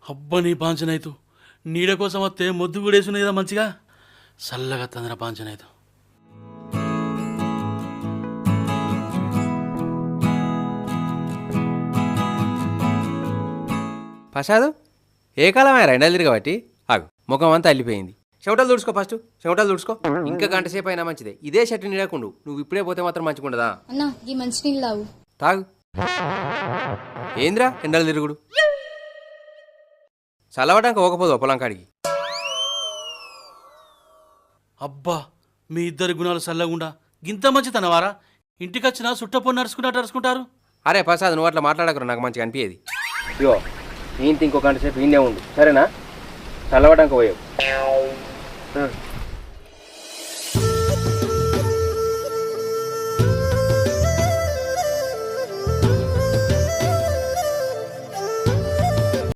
అబ్బా నీ పాంచనైతు నీడ కోసం వస్తే మొద్దు గుడేసునేదా మంచిగా చల్లగా తందన పాంచనైతు. ప్రసాద్ ఏ కాలమే రెండేళ్ళు తిరగబట్టి ఆగు ముఖం అంతా అల్లిపోయింది. చెమటలు తుడుచుకో, ఫస్ట్ చెమటలు తుడుచుకో. ఇంకా గంట సేపు అయినా మంచిదే. ఇదే షర్టు నీడకుండు. నువ్వు ఇప్పుడే పోతే మాత్రం మంచిగుండదా? అన్నా ఈ మంచినీళ్ళు తాగు. తాగు. ఏంద్రా ఎండలు తిరుగుడు? చల్లవడానికి పోకపోదు పొలం కాడికి. అబ్బా మీ ఇద్దరి గుణాలు చల్లగుండా గింత మంచితనవారా? ఇంటికొచ్చినా సుట్టపొన్ను నడుచుకుంటారు. అరే ప్రసాద్ నువ్వు అట్లా మాట్లాడకరు, నాకు మంచిగా అనిపించేది. ఇగో ఇంత ఇంకో గంట సేపు ఈయనే ఉండు సరేనా? చల్లవడానికి పోయావు.